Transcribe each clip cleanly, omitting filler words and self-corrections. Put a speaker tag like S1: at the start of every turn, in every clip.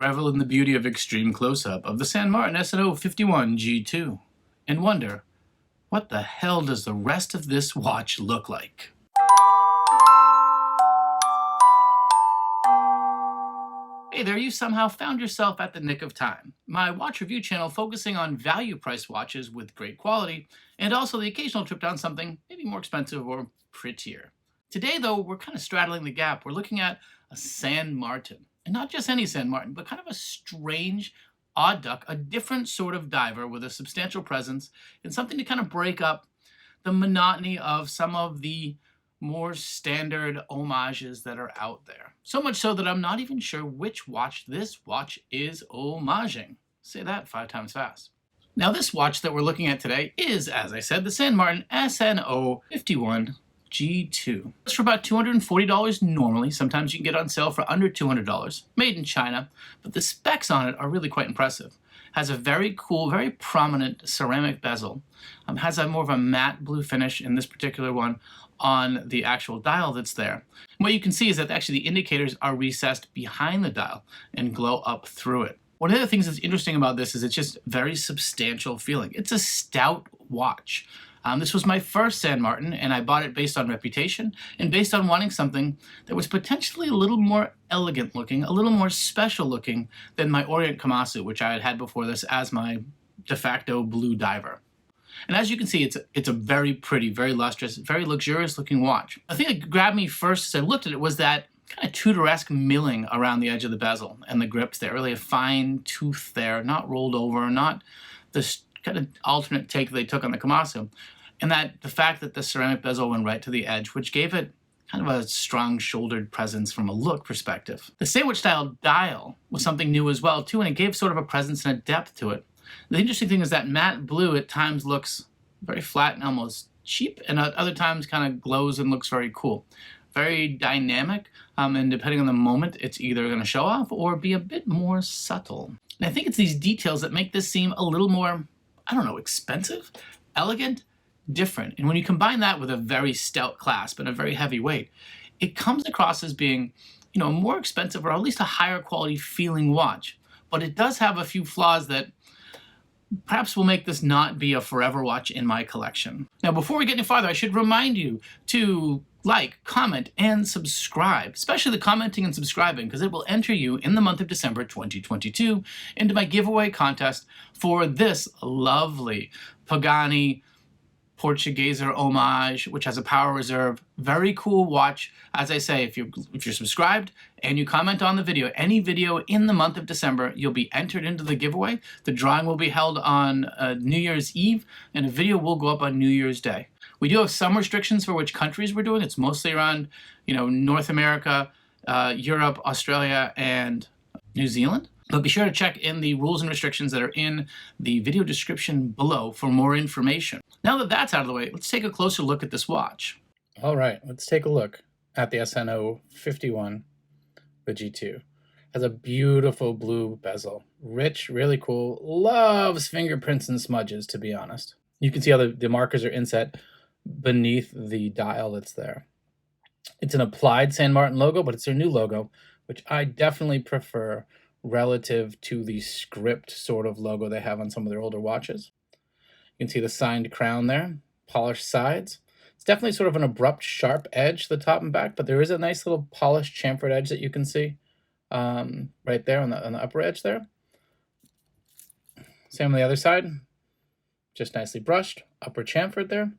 S1: Revel in the beauty of extreme close-up of the Martin SN051-G2 and wonder, what the hell does the rest of this watch look like? Hey there, you somehow found yourself at the nick of time. My watch review channel focusing on value-priced watches with great quality, and also the occasional trip down something maybe more expensive or prettier. Today, though, we're kind of straddling the gap. We're looking at a San Martin. And not just any San Martin, but kind of a strange, odd duck, a different sort of diver with a substantial presence, and something to kind of break up the monotony of some of the more standard homages that are out there. So much so that I'm not even sure which watch this watch is homaging. Say that 5 times fast. Now, this watch that we're looking at today is, as I said, the San Martin SN051-G2. It's for about $240 normally. Sometimes you can get it on sale for under $200. Made in China, but the specs on it are really quite impressive. Has a very cool, very prominent ceramic bezel. Has a more of a matte blue finish in this particular one on the actual dial that's there. And what you can see is that actually the indicators are recessed behind the dial and glow up through it. One of the other things that's interesting about this is it's just very substantial feeling. It's a stout watch. This was my first San Martin, and I bought it based on reputation and based on wanting something that was potentially a little more elegant looking, a little more special looking than my Orient Komatsu, which I had had before this as my de facto blue diver. And as you can see, it's a very pretty, very lustrous, very luxurious looking watch. The thing that grabbed me first as I looked at it was that kind of Tudor-esque milling around the edge of the bezel and the grips there. Really a fine tooth there, not rolled over, not this kind of alternate take they took on the Komatsu. And that the fact that the ceramic bezel went right to the edge, which gave it kind of a strong shouldered presence from a look perspective. The sandwich style dial was something new as well too, and it gave sort of a presence and a depth to it. The interesting thing is that matte blue at times looks very flat and almost cheap, and at other times kind of glows and looks very cool. Very dynamic, and depending on the moment, it's either going to show off or be a bit more subtle. And I think it's these details that make this seem a little more, I don't know, expensive, elegant, different. And when you combine that with a very stout clasp and a very heavy weight, it comes across as being, a more expensive or at least a higher quality feeling watch. But it does have a few flaws that perhaps will make this not be a forever watch in my collection. Now, before we get any farther, I should remind you to like, comment, and subscribe, especially the commenting and subscribing, because it will enter you in the month of December 2022 into my giveaway contest for this lovely Pagani Portugueser homage, which has a power reserve. Very cool watch. As I say, if you're subscribed and you comment on the video, any video in the month of December, you'll be entered into the giveaway. The drawing will be held on New Year's Eve, and a video will go up on New Year's Day. We do have some restrictions for which countries we're doing. It's mostly around, North America, Europe, Australia, and New Zealand. But be sure to check in the rules and restrictions that are in the video description below for more information. Now that that's out of the way, let's take a closer look at this watch. All right, let's take a look at the SN051, the G2. Has a beautiful blue bezel. Rich, really cool. Loves fingerprints and smudges, to be honest. You can see how the markers are inset beneath the dial that's there. It's an applied San Martin logo, but it's their new logo, which I definitely prefer relative to the script sort of logo they have on some of their older watches. You can see the signed crown there, polished sides. It's definitely sort of an abrupt, sharp edge, the top and back, but there is a nice little polished chamfered edge that you can see right there on the upper edge there. Same on the other side, just nicely brushed, upper chamfered there.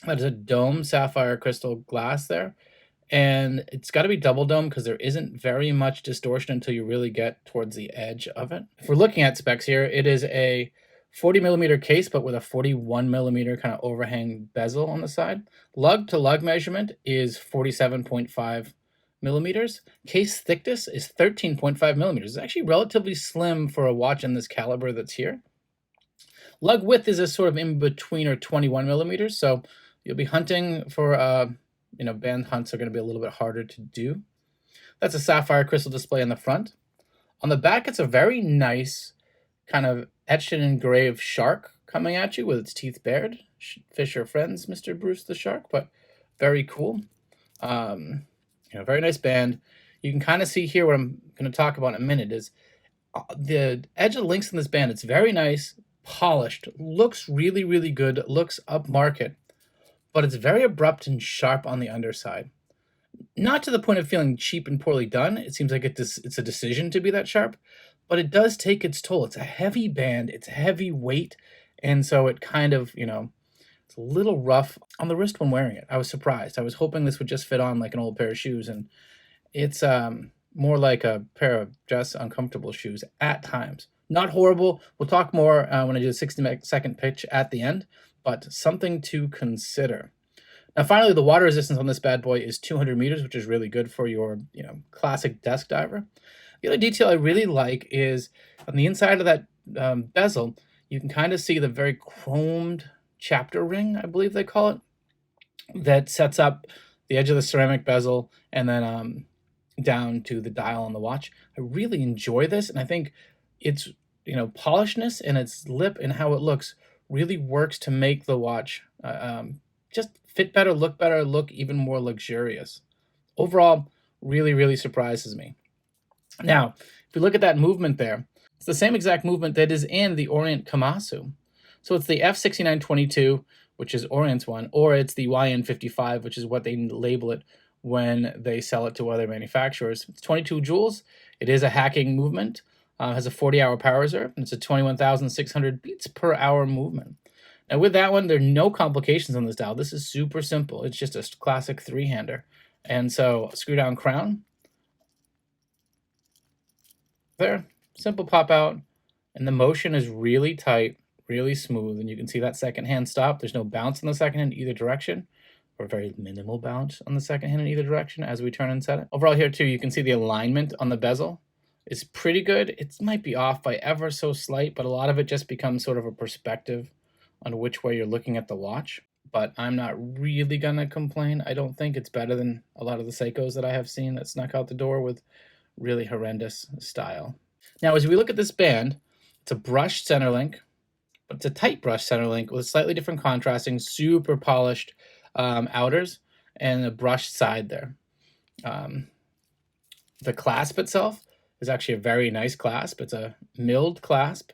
S1: That is a dome sapphire crystal glass there. And it's got to be double dome because there isn't very much distortion until you really get towards the edge of it. If we're looking at specs here, it is a 40mm case, but with a 41mm kind of overhang bezel on the side. Lug to lug measurement is 47.5mm. Case thickness is 13.5mm. It's actually relatively slim for a watch in this caliber that's here. Lug width is a sort of in between or 21mm, so you'll be hunting for band hunts are going to be a little bit harder to do. That's a sapphire crystal display on the front. On the back, it's a very nice kind of etched and engraved shark coming at you with its teeth bared. Fish are friends, Mr. Bruce the shark, but very cool. Very nice band. You can kind of see here what I'm going to talk about in a minute is The edge of the links in this band, it's very nice, polished, looks really, really good, looks upmarket, but it's very abrupt and sharp on the underside. Not to the point of feeling cheap and poorly done. It seems like it's a decision to be that sharp, but it does take its toll. It's a heavy band, it's heavy weight, and so it kind of, it's a little rough on the wrist when wearing it. I was surprised. I was hoping this would just fit on like an old pair of shoes, and it's more like a pair of just uncomfortable shoes at times. Not horrible. We'll talk more when I do the 60-second pitch at the end, but something to consider. Now, finally, the water resistance on this bad boy is 200 meters, which is really good for your, classic desk diver. The other detail I really like is on the inside of that bezel, you can kind of see the very chromed chapter ring, I believe they call it, that sets up the edge of the ceramic bezel and then down to the dial on the watch. I really enjoy this, and I think its polishedness and its lip and how it looks really works to make the watch just fit better, look even more luxurious. Overall, really, really surprises me. Now, if you look at that movement there, it's the same exact movement that is in the Orient Kamasu. So it's the F6922, which is Orient's one, or it's the YN55, which is what they label it when they sell it to other manufacturers. It's 22 joules. It is a hacking movement, has a 40-hour power reserve, and it's a 21,600 beats per hour movement. Now with that one, there are no complications on this dial. This is super simple. It's just a classic three-hander. And so screw down crown. There, simple pop out. And the motion is really tight, really smooth. And you can see that second hand stop. There's no bounce on the second hand in either direction, or very minimal bounce on the second hand in either direction as we turn and set it. Overall here too, you can see the alignment on the bezel is pretty good. It might be off by ever so slight, but a lot of it just becomes sort of a perspective on which way you're looking at the watch. But I'm not really gonna complain. I don't think it's better than a lot of the Seikos that I have seen that snuck out the door with really horrendous style. Now, as we look at this band, it's a brushed center link, but it's a tight brush center link with slightly different contrasting, super polished outers and a brushed side there. The clasp itself is actually a very nice clasp. It's a milled clasp.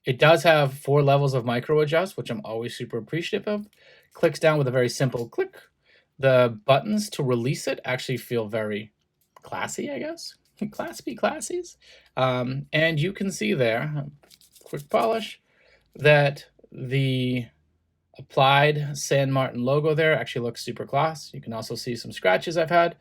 S1: It does have 4 levels of micro adjust, which I'm always super appreciative of. Clicks down with a very simple click. The buttons to release it actually feel very classy, I guess. Classies. And you can see there, quick polish, that the applied San Martin logo there actually looks super class. You can also see some scratches I've had.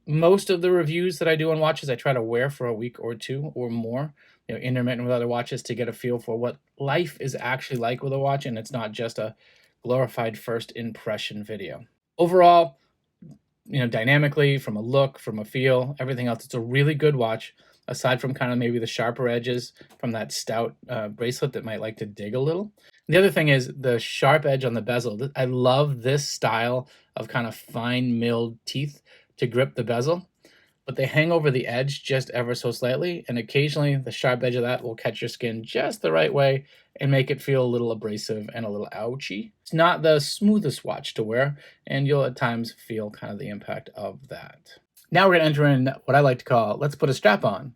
S1: Most of the reviews that I do on watches, I try to wear for a week or two or more, intermittent with other watches to get a feel for what life is actually like with a watch, and it's not just a glorified first impression video. Overall, dynamically, from a look, from a feel, everything else, it's a really good watch, aside from kind of maybe the sharper edges from that stout bracelet that might like to dig a little. The other thing is the sharp edge on the bezel. I love this style of kind of fine milled teeth to grip the bezel, but they hang over the edge just ever so slightly, and occasionally the sharp edge of that will catch your skin just the right way and make it feel a little abrasive and a little ouchy. It's not the smoothest watch to wear, and you'll at times feel kind of the impact of that. Now we're going to enter in what I like to call, let's put a strap on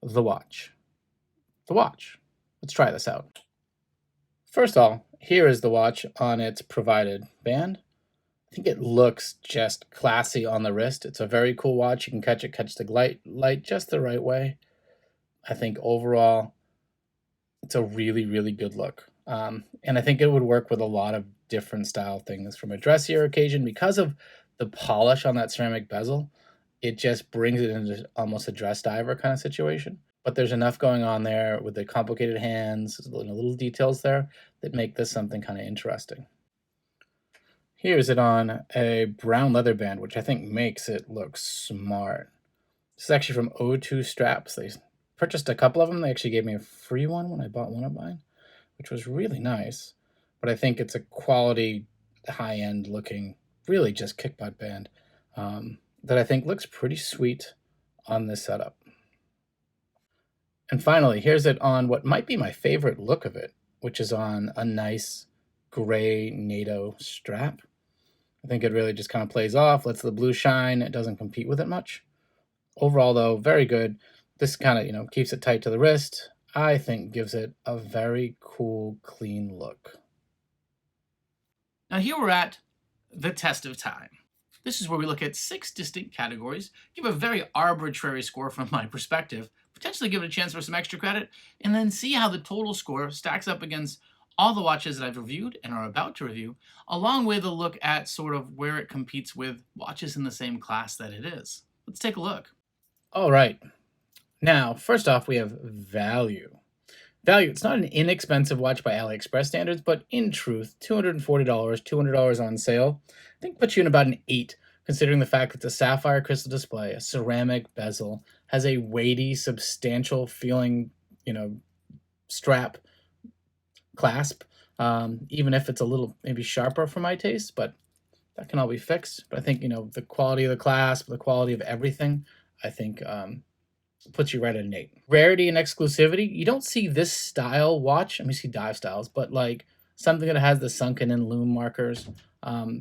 S1: the watch. The watch. Let's try this out. First of all, here is the watch on its provided band. I think it looks just classy on the wrist. It's a very cool watch. You can catch the light just the right way. I think overall, it's a really, really good look. And I think it would work with a lot of different style things from a dressier occasion. Because of the polish on that ceramic bezel, it just brings it into almost a dress diver kind of situation. But there's enough going on there with the complicated hands, little details there that make this something kind of interesting. Here's it on a brown leather band, which I think makes it look smart. This is actually from O2 Straps. They purchased a couple of them. They actually gave me a free one when I bought one of mine, which was really nice. But I think it's a quality, high-end looking, really just kick butt band that I think looks pretty sweet on this setup. And finally, here's it on what might be my favorite look of it, which is on a nice gray NATO strap. I think it really just kind of plays off, lets the blue shine. It doesn't compete with it much. Overall, though, very good. This kind of, keeps it tight to the wrist. I think gives it a very cool, clean look. Now here we're at the test of time. This is where we look at 6 distinct categories, give a very arbitrary score from my perspective, potentially give it a chance for some extra credit, and then see how the total score stacks up against all the watches that I've reviewed and are about to review, along with a look at sort of where it competes with watches in the same class that it is. Let's take a look. All right. Now, first off, we have value. Value, it's not an inexpensive watch by AliExpress standards, but in truth, $240, $200 on sale, I think puts you in about an 8, considering the fact that it's a sapphire crystal display, a ceramic bezel, has a weighty, substantial feeling, strap clasp, even if it's a little maybe sharper for my taste, but that can all be fixed. But I think, the quality of the clasp, the quality of everything, I think puts you right at an 8. Rarity and exclusivity, you don't see this style watch. I mean, you see dive styles, but like something that has the sunken in lume markers,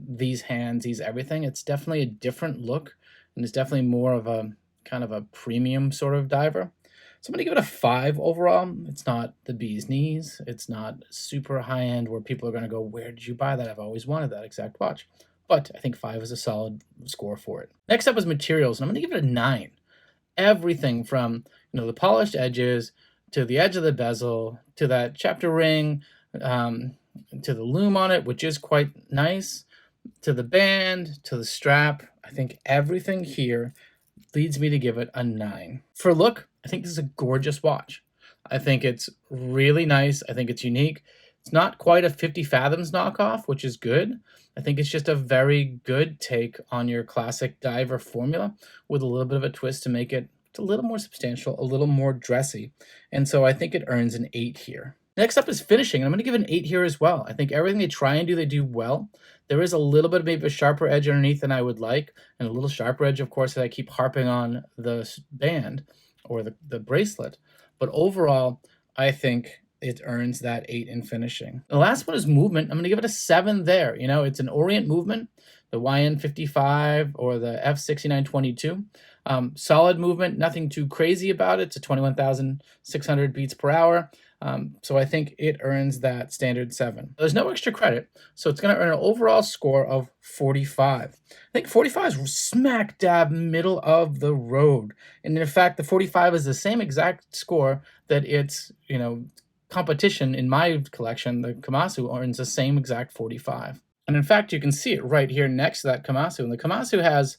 S1: these hands, these everything, it's definitely a different look, and it's definitely more of a kind of a premium sort of diver. So I'm going to give it a 5 overall. It's not the bee's knees. It's not super high end where people are going to go, where did you buy that? I've always wanted that exact watch. But I think 5 is a solid score for it. Next up is materials, and I'm going to give it a 9. Everything from the polished edges to the edge of the bezel to that chapter ring, to the lume on it, which is quite nice, to the band, to the strap. I think everything here leads me to give it a 9. For look, I think this is a gorgeous watch. I think it's really nice. I think it's unique. It's not quite a 50 Fathoms knockoff, which is good. I think it's just a very good take on your classic diver formula with a little bit of a twist to make it a little more substantial, a little more dressy. And so I think it earns an 8 here. Next up is finishing. I'm going to give it an 8 here as well. I think everything they try and do, they do well. There is a little bit of maybe a sharper edge underneath than I would like, and a little sharper edge, of course, that I keep harping on the band or the bracelet. But overall, I think it earns that 8 in finishing. The last one is movement. I'm going to give it a 7 there. It's an Orient movement, the YN55 or the F6922. Solid movement, nothing too crazy about it. It's a 21,600 beats per hour. So I think it earns that standard 7. There's no extra credit, so it's going to earn an overall score of 45. I think 45 is smack dab middle of the road. And in fact, the 45 is the same exact score that its, competition in my collection, the Kamasu, earns the same exact 45. And in fact, you can see it right here next to that Kamasu. And the Kamasu has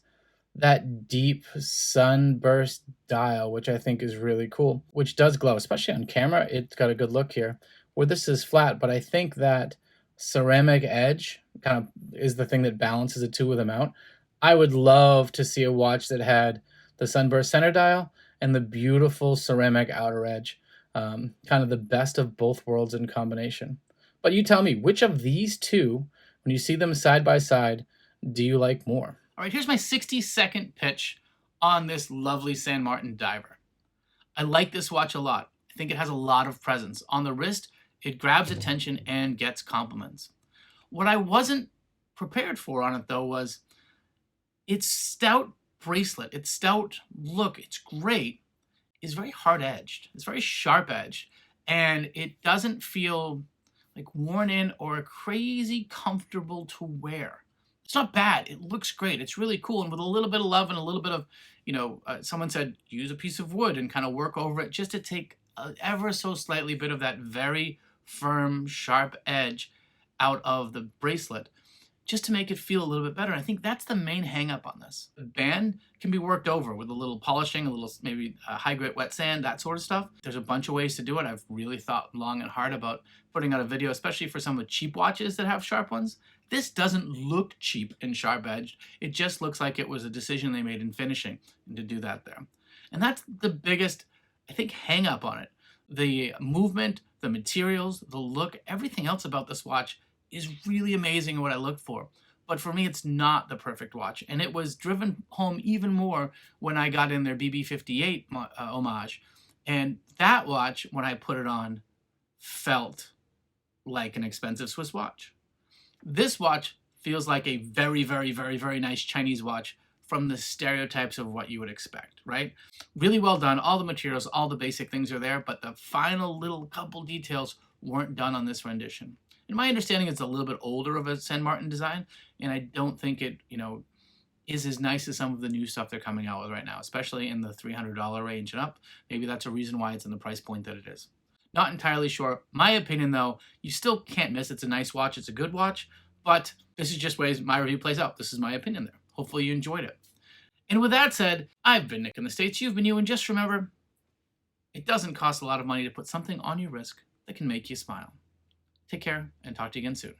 S1: that deep sunburst dial, which I think is really cool, which does glow, especially on camera. It's got a good look here, where this is flat, but I think that ceramic edge kind of is the thing that balances the two of them out. I would love to see a watch that had the sunburst center dial and the beautiful ceramic outer edge, kind of the best of both worlds in combination. But you tell me, which of these two, when you see them side by side, do you like more? All right, here's my 60-second pitch on this lovely San Martin diver. I like this watch a lot. I think it has a lot of presence. On the wrist, it grabs attention and gets compliments. What I wasn't prepared for on it, though, was its stout bracelet, its stout look, it's great, is very hard-edged. It's very sharp-edged, and it doesn't feel like worn in or crazy comfortable to wear. It's not bad. It looks great. It's really cool. And with a little bit of love and a little bit of, someone said, use a piece of wood and kind of work over it just to take ever so slightly bit of that very firm, sharp edge out of the bracelet, just to make it feel a little bit better. I think that's the main hang up on this. The band can be worked over with a little polishing, a little maybe high grit wet sand, that sort of stuff. There's a bunch of ways to do it. I've really thought long and hard about putting out a video, especially for some of the cheap watches that have sharp ones. This doesn't look cheap and sharp edged. It just looks like it was a decision they made in finishing and to do that there. And that's the biggest, I think, hang up on it. The movement, the materials, the look, everything else about this watch is really amazing and what I look for. But for me, it's not the perfect watch. And it was driven home even more when I got in their BB58 homage. And that watch, when I put it on, felt like an expensive Swiss watch. This watch feels like a very, very, very, very nice Chinese watch from the stereotypes of what you would expect, right? Really well done. All the materials, all the basic things are there, but the final little couple details weren't done on this rendition. And my understanding is it's a little bit older of a San Martin design, and I don't think it, is as nice as some of the new stuff they're coming out with right now, especially in the $300 range and up. Maybe that's a reason why it's in the price point that it is. Not entirely sure. My opinion, though, you still can't miss. It's a nice watch. It's a good watch. But this is just ways my review plays out. This is my opinion there. Hopefully you enjoyed it. And with that said, I've been Nick in the States. You've been you. And just remember, it doesn't cost a lot of money to put something on your wrist that can make you smile. Take care and talk to you again soon.